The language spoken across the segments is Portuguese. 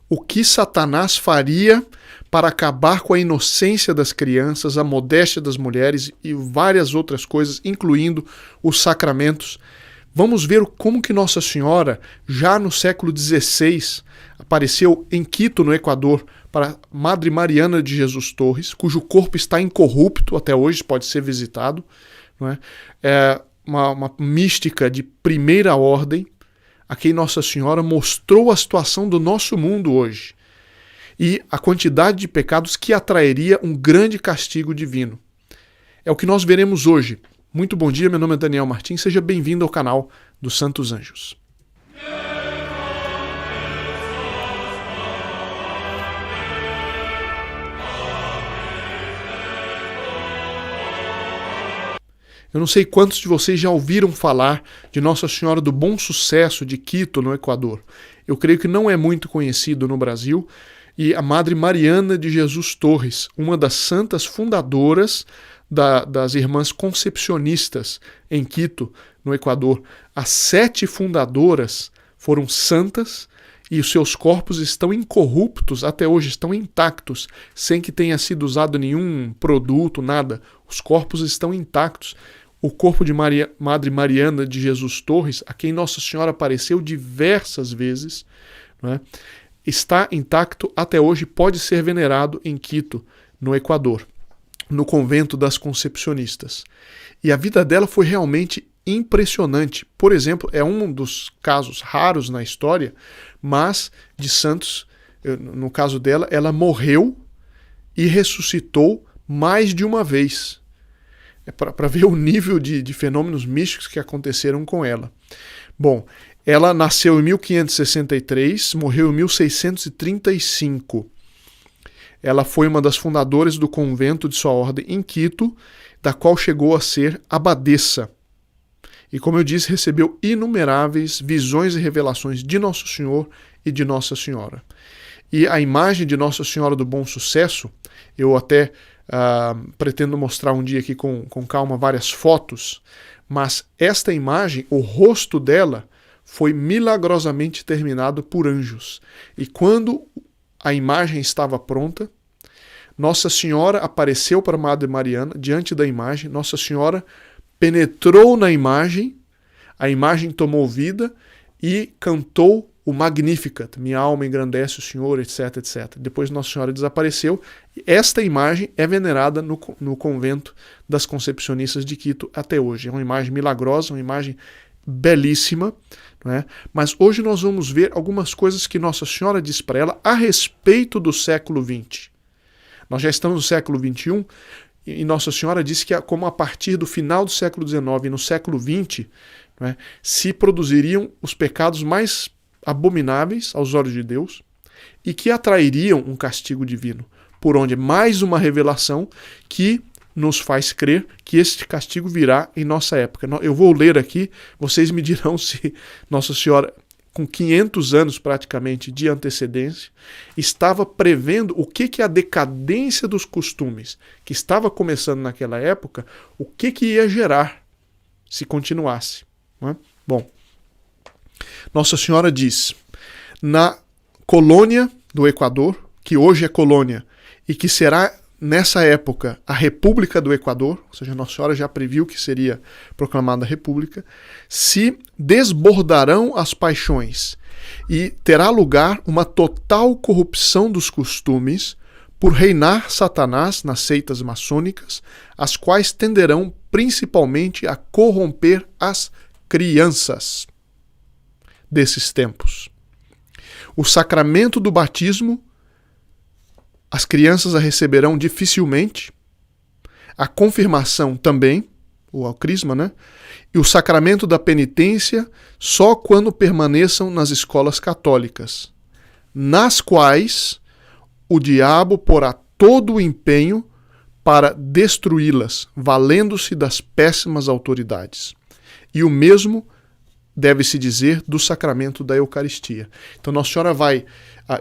o que Satanás faria para acabar com a inocência das crianças, a modéstia das mulheres e várias outras coisas, incluindo os sacramentos. Vamos ver como que Nossa Senhora, já no século XVI, apareceu em Quito, no Equador, para Madre Mariana de Jesus Torres, cujo corpo está incorrupto, até hoje pode ser visitado. Não é? É uma mística de primeira ordem, a quem Nossa Senhora mostrou a situação do nosso mundo hoje e a quantidade de pecados que atrairia um grande castigo divino. É o que nós veremos hoje. Muito bom dia, meu nome é Daniel Martins, seja bem-vindo ao canal dos Santos Anjos. Eu não sei quantos de vocês já ouviram falar de Nossa Senhora do Bom Sucesso de Quito, no Equador. Eu creio que não é muito conhecido no Brasil. E a Madre Mariana de Jesus Torres, uma das santas fundadoras das Irmãs Concepcionistas em Quito, no Equador. As 7 fundadoras foram santas e os seus corpos estão incorruptos, até hoje estão intactos, sem que tenha sido usado nenhum produto, nada. Os corpos estão intactos. O corpo de Madre Mariana de Jesus Torres, a quem Nossa Senhora apareceu diversas vezes, não é? Está intacto até hoje, pode ser venerado em Quito, no Equador, no convento das Concepcionistas. E a vida dela foi realmente impressionante. Por exemplo, é um dos casos raros na história, mas de santos, no caso dela, ela morreu e ressuscitou mais de uma vez. É para ver o nível de fenômenos místicos que aconteceram com ela. Bom, ela nasceu em 1563, morreu em 1635. Ela foi uma das fundadoras do convento de sua ordem em Quito, da qual chegou a ser abadesa. E, como eu disse, recebeu inumeráveis visões e revelações de Nosso Senhor e de Nossa Senhora. E a imagem de Nossa Senhora do Bom Sucesso, eu até pretendo mostrar um dia aqui com calma várias fotos, mas esta imagem, o rosto dela, foi milagrosamente terminado por anjos. E quando a imagem estava pronta, Nossa Senhora apareceu para Madre Mariana diante da imagem, Nossa Senhora penetrou na imagem, a imagem tomou vida e cantou o Magnificat, minha alma engrandece o Senhor, etc, etc. Depois Nossa Senhora desapareceu. Esta imagem é venerada no convento das Concepcionistas de Quito até hoje. É uma imagem milagrosa, uma imagem belíssima, não é? Mas hoje nós vamos ver algumas coisas que Nossa Senhora diz para ela a respeito do século XX. Nós já estamos no século XXI e Nossa Senhora disse que como a partir do final do século XIX e no século XX, não é, se produziriam os pecados mais abomináveis aos olhos de Deus e que atrairiam um castigo divino, por onde mais uma revelação que nos faz crer que este castigo virá em nossa época. Eu vou ler aqui, vocês me dirão se Nossa Senhora, com 500 anos praticamente de antecedência, estava prevendo o que a decadência dos costumes que estava começando naquela época, o que ia gerar se continuasse. Não é? Bom, Nossa Senhora diz, na colônia do Equador, que hoje é colônia, e que será nessa época a República do Equador, ou seja, Nossa Senhora já previu que seria proclamada a República, se desbordarão as paixões e terá lugar uma total corrupção dos costumes por reinar Satanás nas seitas maçônicas, as quais tenderão principalmente a corromper as crianças desses tempos. O sacramento do batismo, as crianças a receberão dificilmente, a confirmação também, ou a crisma, né? E o sacramento da penitência só quando permaneçam nas escolas católicas, nas quais o diabo porá todo o empenho para destruí-las, valendo-se das péssimas autoridades. E o mesmo deve-se dizer do sacramento da Eucaristia. Então Nossa Senhora vai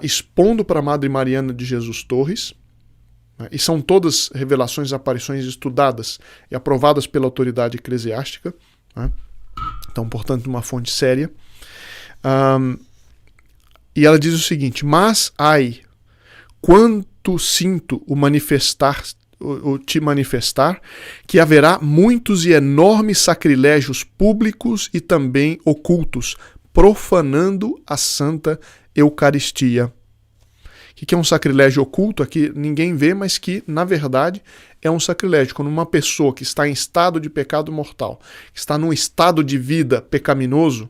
expondo para a Madre Mariana de Jesus Torres, né, e são todas revelações e aparições estudadas e aprovadas pela autoridade eclesiástica, né, então, portanto, uma fonte séria. E ela diz o seguinte: mas, ai, quanto sinto te manifestar, que haverá muitos e enormes sacrilégios públicos e também ocultos, profanando a Santa Eucaristia. O que é um sacrilégio oculto? Aqui ninguém vê, mas que, na verdade, é um sacrilégio. Quando uma pessoa que está em estado de pecado mortal, que está num estado de vida pecaminoso,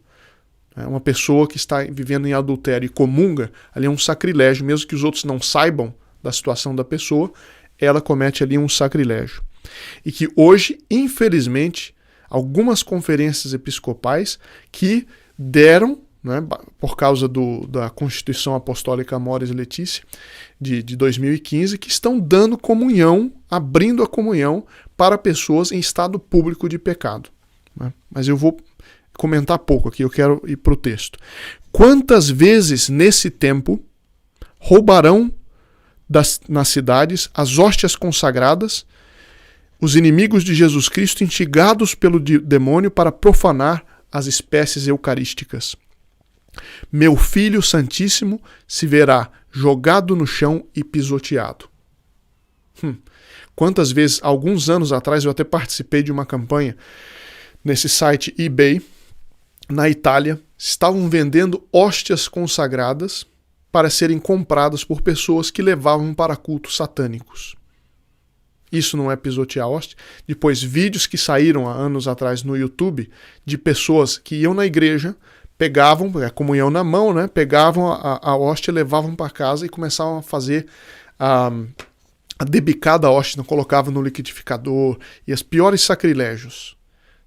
uma pessoa que está vivendo em adultério e comunga, ali é um sacrilégio, mesmo que os outros não saibam da situação da pessoa, ela comete ali um sacrilégio. E que hoje, infelizmente, algumas conferências episcopais que deram, por causa da Constituição Apostólica Amoris Laetitia de 2015, que estão dando comunhão, abrindo a comunhão para pessoas em estado público de pecado. Mas eu vou comentar pouco aqui, eu quero ir para o texto. Quantas vezes nesse tempo roubarão nas cidades as hóstias consagradas, os inimigos de Jesus Cristo instigados pelo demônio para profanar as espécies eucarísticas? Meu Filho Santíssimo se verá jogado no chão e pisoteado. Quantas vezes, alguns anos atrás, eu até participei de uma campanha nesse site eBay, na Itália, estavam vendendo hóstias consagradas para serem compradas por pessoas que levavam para cultos satânicos. Isso não é pisotear hóstia? Depois, vídeos que saíram há anos atrás no YouTube de pessoas que iam na igreja, pegavam a comunhão na mão, pegavam a hóstia, levavam para casa e começavam a fazer a debicada hóstia, colocavam no liquidificador e os piores sacrilégios.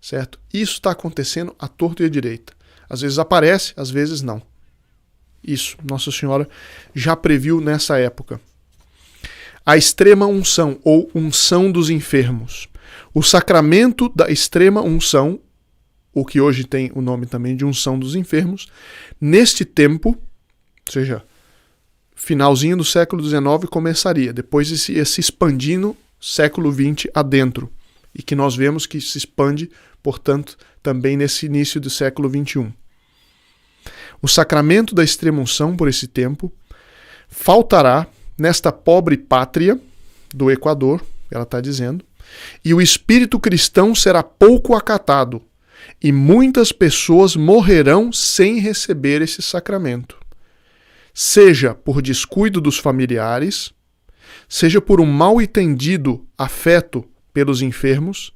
Certo? Isso está acontecendo à torto e à direita. Às vezes aparece, às vezes não. Isso, Nossa Senhora já previu nessa época. A extrema unção, ou unção dos enfermos. O sacramento da extrema unção, o que hoje tem o nome também de unção dos enfermos, neste tempo, ou seja, finalzinho do século XIX começaria, depois esse expandindo século XX adentro, e que nós vemos que se expande, portanto, também nesse início do século XXI. O sacramento da extrema-unção, por esse tempo, faltará nesta pobre pátria do Equador, ela está dizendo, e o espírito cristão será pouco acatado, e muitas pessoas morrerão sem receber esse sacramento, seja por descuido dos familiares, seja por um mal entendido afeto pelos enfermos,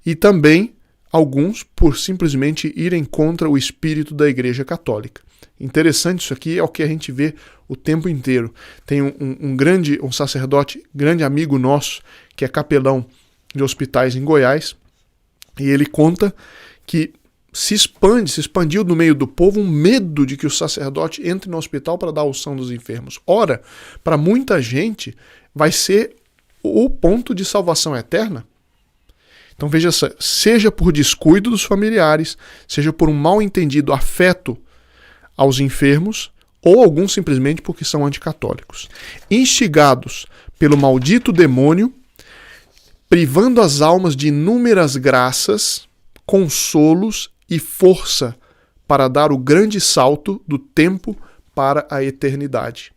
e também alguns por simplesmente irem contra o espírito da Igreja Católica. Interessante isso aqui, é o que a gente vê o tempo inteiro. Tem um sacerdote, grande amigo nosso, que é capelão de hospitais em Goiás, e ele conta que se expandiu no meio do povo um medo de que o sacerdote entre no hospital para dar a unção dos enfermos. Ora, para muita gente vai ser o ponto de salvação eterna. Então veja, seja por descuido dos familiares, seja por um mal entendido afeto aos enfermos, ou alguns simplesmente porque são anticatólicos. Instigados pelo maldito demônio, privando as almas de inúmeras graças, consolos e força para dar o grande salto do tempo para a eternidade.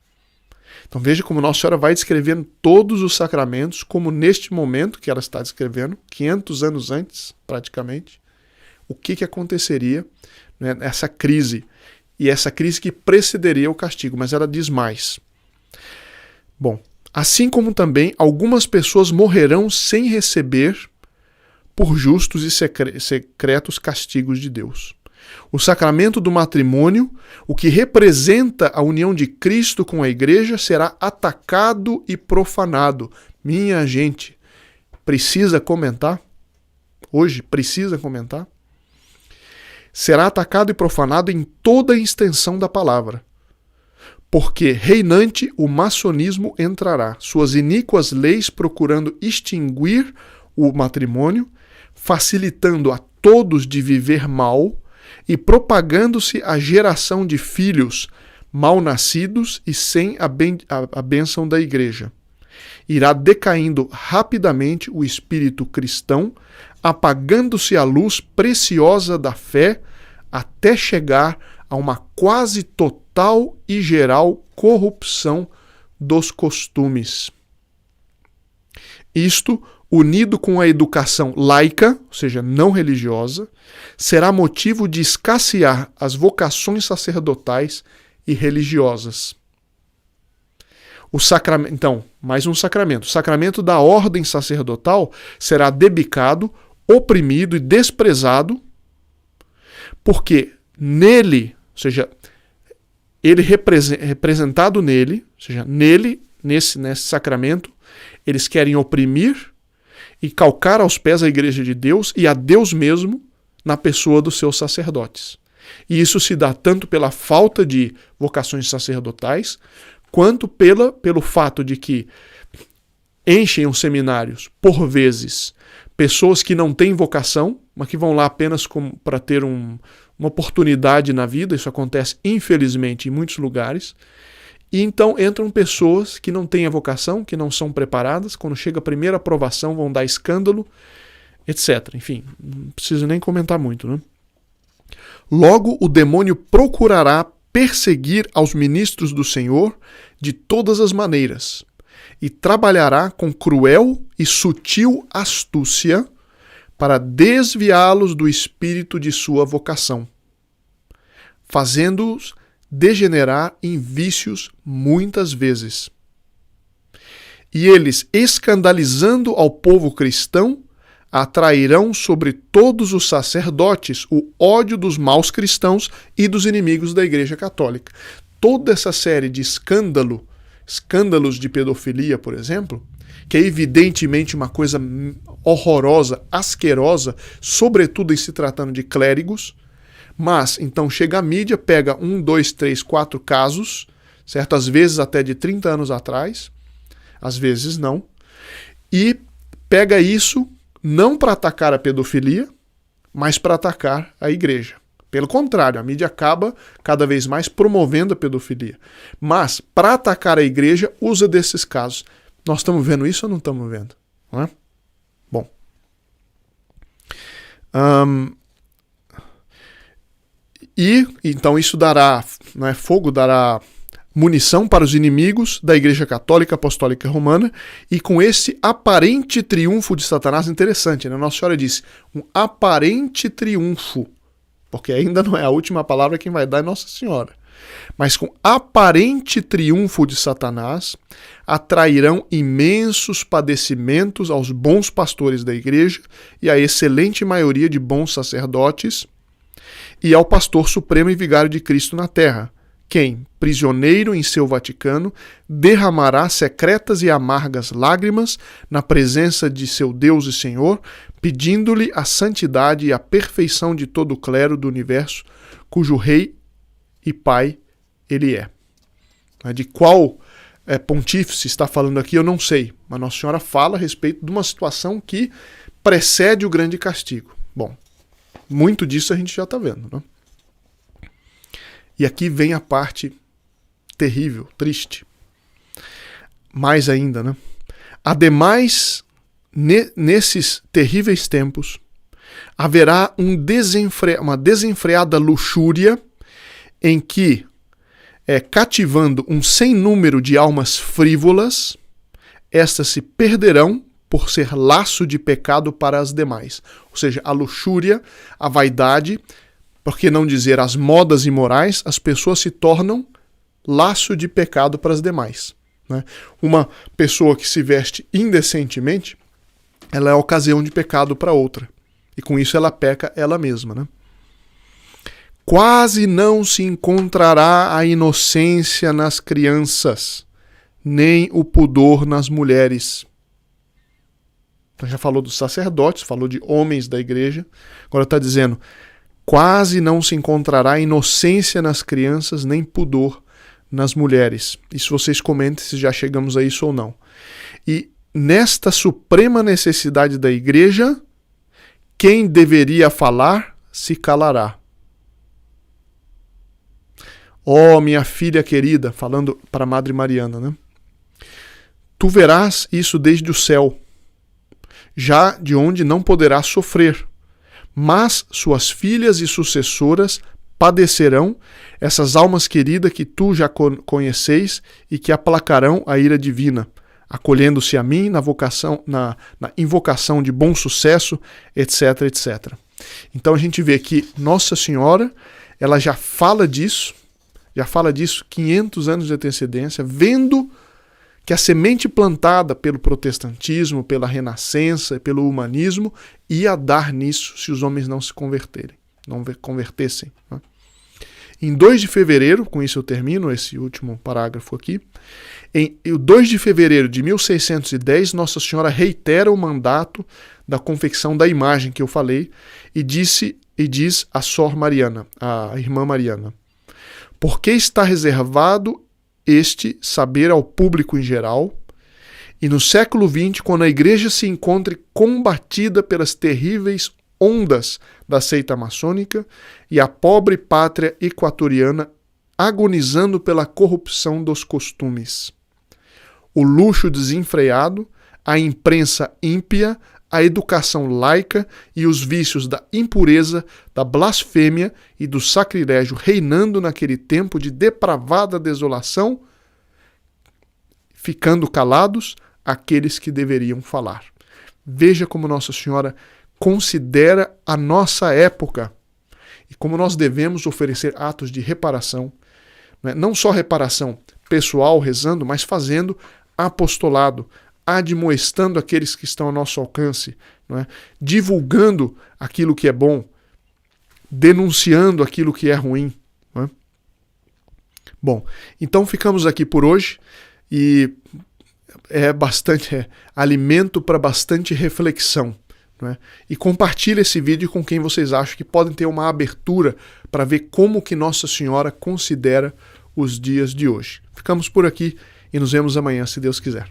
Então veja como Nossa Senhora vai descrevendo todos os sacramentos, como neste momento que ela está descrevendo, 500 anos antes, praticamente, o que aconteceria, essa crise, e essa crise que precederia o castigo, mas ela diz mais. Bom, assim como também algumas pessoas morrerão sem receber por justos e secretos castigos de Deus. O sacramento do matrimônio, o que representa a união de Cristo com a Igreja, será atacado e profanado. Minha gente, precisa comentar? Hoje, precisa comentar? Será atacado e profanado em toda a extensão da palavra. Porque reinante o maçonismo entrará, suas iníquas leis procurando extinguir o matrimônio, facilitando a todos de viver mal, e propagando-se a geração de filhos mal nascidos e sem a bênção da Igreja. Irá decaindo rapidamente o espírito cristão, apagando-se a luz preciosa da fé, até chegar a uma quase total e geral corrupção dos costumes. Isto, unido com a educação laica, ou seja, não religiosa, será motivo de escassear as vocações sacerdotais e religiosas. Então, mais um sacramento. O sacramento da ordem sacerdotal será debicado, oprimido e desprezado, porque nele, ou seja, ele representado nele, ou seja, nesse sacramento, eles querem oprimir e calcar aos pés a Igreja de Deus e a Deus mesmo na pessoa dos seus sacerdotes. E isso se dá tanto pela falta de vocações sacerdotais, quanto pelo fato de que enchem os seminários, por vezes, pessoas que não têm vocação, mas que vão lá apenas para ter uma oportunidade na vida. Isso acontece, infelizmente, em muitos lugares. E então entram pessoas que não têm a vocação, que não são preparadas, quando chega a primeira aprovação vão dar escândalo, etc. Enfim, não preciso nem comentar muito, né? Logo, o demônio procurará perseguir aos ministros do Senhor de todas as maneiras e trabalhará com cruel e sutil astúcia para desviá-los do espírito de sua vocação, fazendo-os degenerar em vícios muitas vezes. E eles, escandalizando ao povo cristão, atrairão sobre todos os sacerdotes o ódio dos maus cristãos e dos inimigos da Igreja Católica. Toda essa série de escândalos de pedofilia, por exemplo, que é evidentemente uma coisa horrorosa, asquerosa, sobretudo em se tratando de clérigos, mas então chega a mídia, pega 1, 2, 3, 4 casos, certo? Às vezes até de 30 anos atrás, às vezes não, e pega isso não para atacar a pedofilia, mas para atacar a igreja. Pelo contrário, a mídia acaba cada vez mais promovendo a pedofilia. Mas, para atacar a igreja, usa desses casos. Nós estamos vendo isso ou não estamos vendo? Não é? Bom. E, então, isso dará, né, fogo, dará munição para os inimigos da Igreja Católica Apostólica Romana, e com esse aparente triunfo de Satanás, interessante, né? Nossa Senhora disse, um aparente triunfo, porque ainda não é a última palavra, quem vai dar é Nossa Senhora. Mas com aparente triunfo de Satanás, atrairão imensos padecimentos aos bons pastores da Igreja e à excelente maioria de bons sacerdotes, e ao pastor supremo e vigário de Cristo na terra, quem, prisioneiro em seu Vaticano, derramará secretas e amargas lágrimas na presença de seu Deus e Senhor, pedindo-lhe a santidade e a perfeição de todo o clero do universo, cujo rei e pai ele é. De qual pontífice está falando aqui, eu não sei, mas Nossa Senhora fala a respeito de uma situação que precede o grande castigo. Bom, muito disso a gente já está vendo, né? E aqui vem a parte terrível, triste. Mais ainda, né? Ademais, nesses terríveis tempos, haverá uma desenfreada luxúria em que, cativando um sem número de almas frívolas, estas se perderão por ser laço de pecado para as demais. Ou seja, a luxúria, a vaidade, por que não dizer as modas imorais, as pessoas se tornam laço de pecado para as demais, né? Uma pessoa que se veste indecentemente, ela é ocasião de pecado para outra. E com isso ela peca ela mesma, né? Quase não se encontrará a inocência nas crianças, nem o pudor nas mulheres. Então já falou dos sacerdotes, falou de homens da igreja, agora está dizendo, quase não se encontrará inocência nas crianças, nem pudor nas mulheres. Isso vocês comentem se já chegamos a isso ou não. E nesta suprema necessidade da igreja, quem deveria falar se calará. Ó, minha filha querida, falando para a Madre Mariana, né? Tu verás isso desde o céu, já de onde não poderás sofrer, mas suas filhas e sucessoras padecerão, essas almas queridas que tu já conheceis e que aplacarão a ira divina, acolhendo-se a mim na invocação de bom sucesso, etc, etc. Então a gente vê que Nossa Senhora, ela já fala disso 500 anos de antecedência, vendo que a semente plantada pelo protestantismo, pela renascença, pelo humanismo, ia dar nisso se os homens não se convertessem. Né? Em 2 de fevereiro, com isso eu termino esse último parágrafo aqui, em 2 de fevereiro de 1610, Nossa Senhora reitera o mandato da confecção da imagem que eu falei e diz a Sor Mariana, a irmã Mariana: porque está reservado este saber ao público em geral, e no século XX, quando a Igreja se encontre combatida pelas terríveis ondas da seita maçônica e a pobre pátria equatoriana agonizando pela corrupção dos costumes, o luxo desenfreado, a imprensa ímpia, a educação laica e os vícios da impureza, da blasfêmia e do sacrilégio reinando naquele tempo de depravada desolação, ficando calados aqueles que deveriam falar. Veja como Nossa Senhora considera a nossa época e como nós devemos oferecer atos de reparação, né? Não só reparação pessoal rezando, mas fazendo apostolado, admoestando aqueles que estão ao nosso alcance, não é? Divulgando aquilo que é bom, denunciando aquilo que é ruim. Não é? Bom, então ficamos aqui por hoje e é alimento para bastante reflexão. Não é? E compartilhe esse vídeo com quem vocês acham que podem ter uma abertura para ver como que Nossa Senhora considera os dias de hoje. Ficamos por aqui e nos vemos amanhã, se Deus quiser.